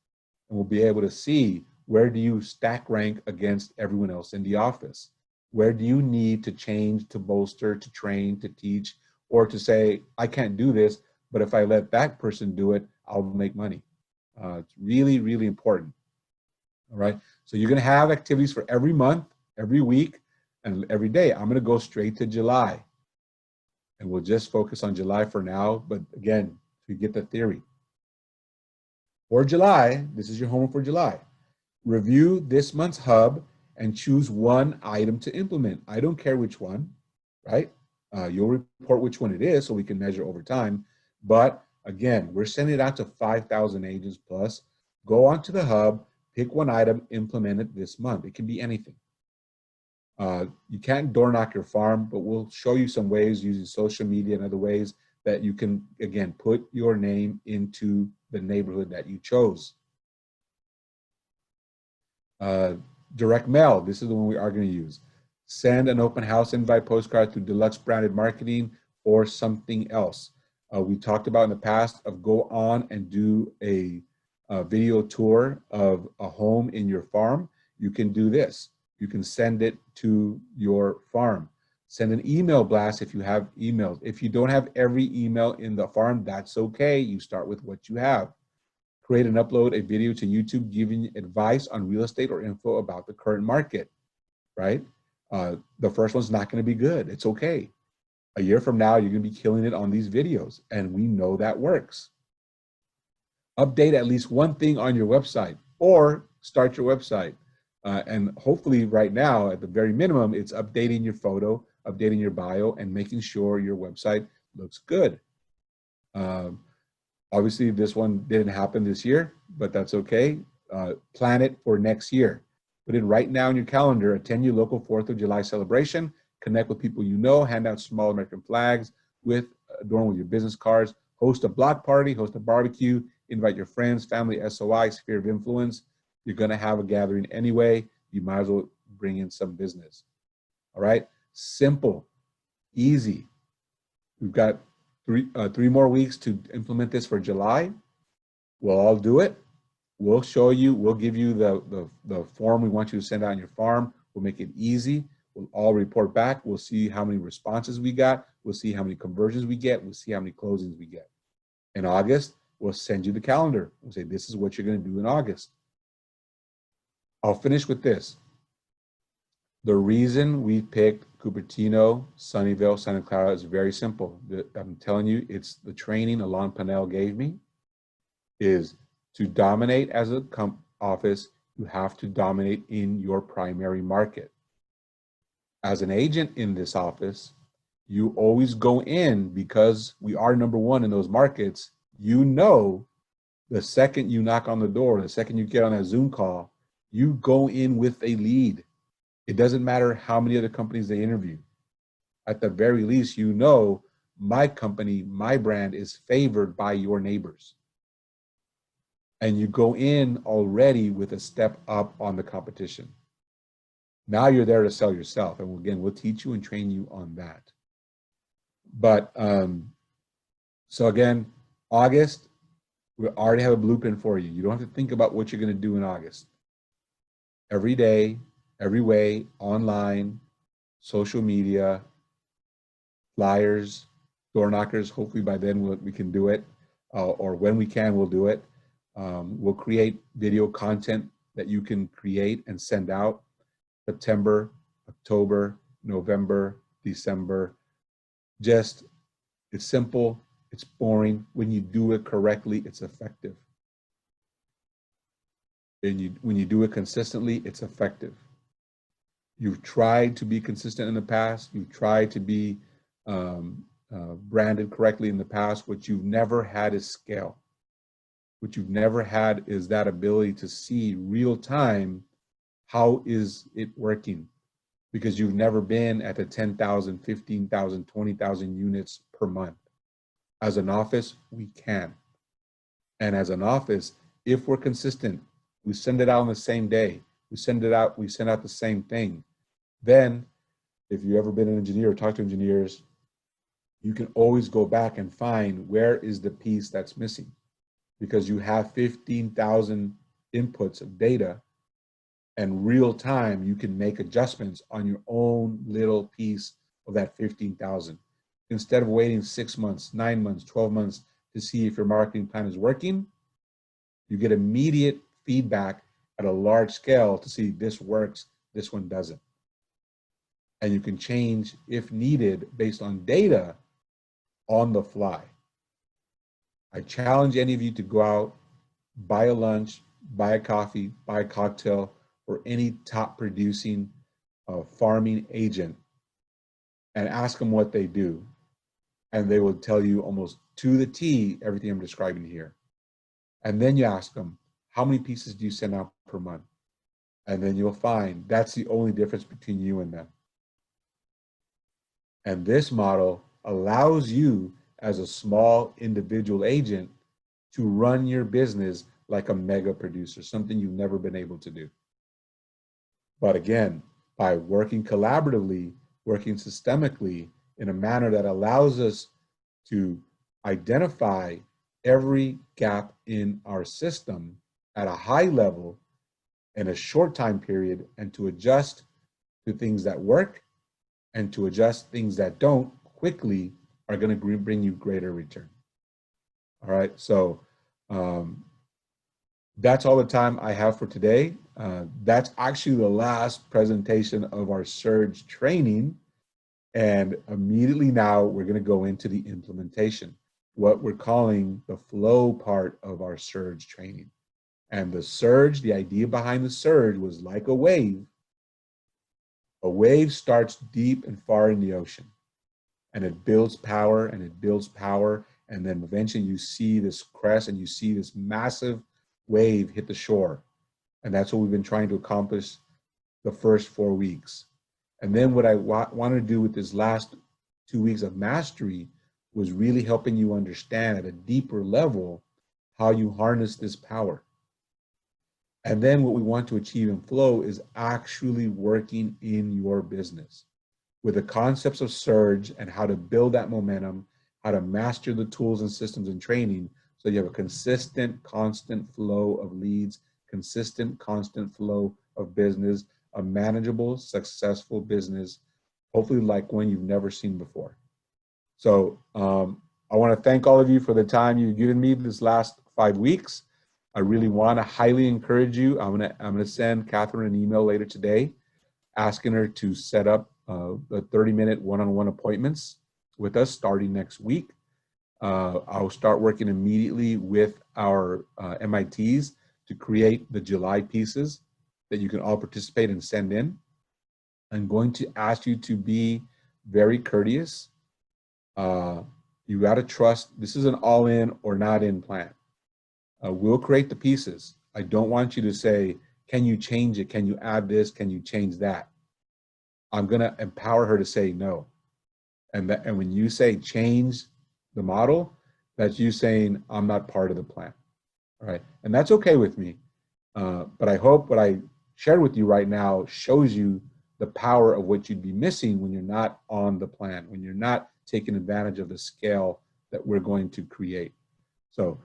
and we'll be able to see where do you stack rank against everyone else in the office? Where do you need to change, to bolster, to train, to teach, or to say, I can't do this, but if I let that person do it, I'll make money. It's really, really important. All right. So you're going to have activities for every month, every week, and every day. I'm going to go straight to July. And we'll just focus on July for now. But again, you get the theory. For July, this is your homework for July. Review this month's hub and choose one item to implement. I don't care which one, right? You'll report which one it is so we can measure over time. But again, we're sending it out to 5,000 agents plus. Go onto the hub, pick one item, implement it this month. It can be anything. You can't door knock your farm, but we'll show you some ways using social media and other ways that you can, again, put your name into the neighborhood that you chose. Direct mail, this is the one we are going to use. Send an open house invite postcard through Deluxe Branded Marketing or something else. We talked about in the past of go on and do a video tour of a home in your farm. You can do this. You can send it to your farm. Send an email blast if you have emails. If you don't have every email in the farm, that's okay. You start with what you have. Create and upload a video to YouTube giving advice on real estate or info about the current market, right? The first one's not going to be good. It's okay. A year from now, you're going to be killing it on these videos, and we know that works. Update at least one thing on your website or start your website. And hopefully right now, at the very minimum, it's updating your photo, updating your bio, and making sure your website looks good. Obviously, this one didn't happen this year, but that's okay. Plan it for next year. Put it right now in your calendar. Attend your local 4th of July celebration. Connect with people you know. Hand out small American flags adorn with your business cards. Host a block party. Host a barbecue. Invite your friends, family, SOI, sphere of influence. You're going to have a gathering anyway. You might as well bring in some business. All right? Simple, easy. We've got three more weeks to implement this for July. We'll all do it. We'll show you. We'll give you the form we want you to send out on your farm. We'll make it easy. We'll all report back. We'll see how many responses we got. We'll see how many conversions we get. We'll see how many closings we get. In August, we'll send you the calendar. We'll say, this is what you're going to do in August. I'll finish with this. The reason we picked Cupertino, Sunnyvale, Santa Clara is very simple. I'm telling you, it's the training Alon Panel gave me is to dominate as a office, you have to dominate in your primary market. As an agent in this office, you always go in because we are number one in those markets. You know, the second you knock on the door, the second you get on that Zoom call, you go in with a lead. It doesn't matter how many other companies they interview. At the very least, you know, my company, my brand is favored by your neighbors. And you go in already with a step up on the competition. Now you're there to sell yourself. And again, we'll teach you and train you on that. But so again, August, we already have a blueprint for you. You don't have to think about what you're going to do in August. Every day, every way, online, social media, flyers, door knockers. Hopefully by then we can do it, or when we can, we'll do it. We'll create video content that you can create and send out September, October, November, December. Just, it's simple, it's boring. When you do it correctly, it's effective. And when you do it consistently, it's effective. You've tried to be consistent in the past. You've tried to be branded correctly in the past. What you've never had is scale. What you've never had is that ability to see real time, how is it working? Because you've never been at the 10,000, 15,000, 20,000 units per month. As an office, we can. And as an office, if we're consistent, we send it out on the same day. We send out the same thing. Then, if you've ever been an engineer or talked to engineers, you can always go back and find where is the piece that's missing, because you have 15,000 inputs of data, and real time, you can make adjustments on your own little piece of that 15,000. Instead of waiting 6 months, 9 months, 12 months to see if your marketing plan is working, you get immediate feedback at a large scale to see this works, this one doesn't. And you can change if needed based on data on the fly. I challenge any of you to go out, buy a lunch, buy a coffee, buy a cocktail, or any top producing farming agent, and ask them what they do. And they will tell you almost to the T everything I'm describing here. And then you ask them, how many pieces do you send out per month? And then you'll find that's the only difference between you and them. And this model allows you as a small individual agent to run your business like a mega producer, something you've never been able to do. But again, by working collaboratively, working systemically in a manner that allows us to identify every gap in our system at a high level in a short time period, and to adjust to things that work and to adjust things that don't quickly, are going to bring you greater return. All right, so that's all the time I have for today. That's actually the last presentation of our Surge training. And immediately now we're going to go into the implementation, what we're calling the flow part of our Surge training. And the Surge, the idea behind the Surge was like a wave. A wave starts deep and far in the ocean, and it builds power and it builds power. And then eventually you see this crest and you see this massive wave hit the shore. And that's what we've been trying to accomplish the first 4 weeks. And then what I wanted to do with this last 2 weeks of mastery was really helping you understand at a deeper level how you harness this power. And then what we want to achieve in flow is actually working in your business with the concepts of Surge and how to build that momentum, how to master the tools and systems and training so you have a consistent, constant flow of leads, consistent, constant flow of business, a manageable, successful business, hopefully like one you've never seen before. So I want to thank all of you for the time you've given me this last 5 weeks. I really want to highly encourage you. I'm gonna send Catherine an email later today asking her to set up the 30-minute one-on-one appointments with us starting next week. I'll start working immediately with our MITs to create the July pieces that you can all participate and send in. I'm going to ask you to be very courteous. You got to trust, this is an all-in or not in plan. We'll create the pieces. I don't want you to say, can you change it? Can you add this? Can you change that? I'm going to empower her to say no. And when you say change the model, that's you saying I'm not part of the plan. All right. And that's okay with me. But I hope what I shared with you right now shows you the power of what you'd be missing when you're not on the plan, when you're not taking advantage of the scale that we're going to create. So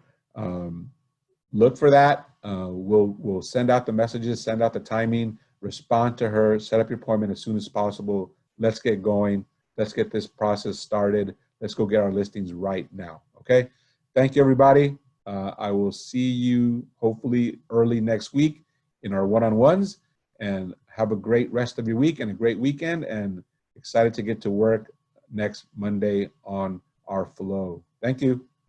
look for that. We'll send out the messages, send out the timing, respond to her, set up your appointment as soon as possible. Let's get going. Let's get this process started. Let's go get our listings right now. Okay. Thank you, everybody. I will see you hopefully early next week in our one-on-ones, and have a great rest of your week and a great weekend, and excited to get to work next Monday on our flow. Thank you.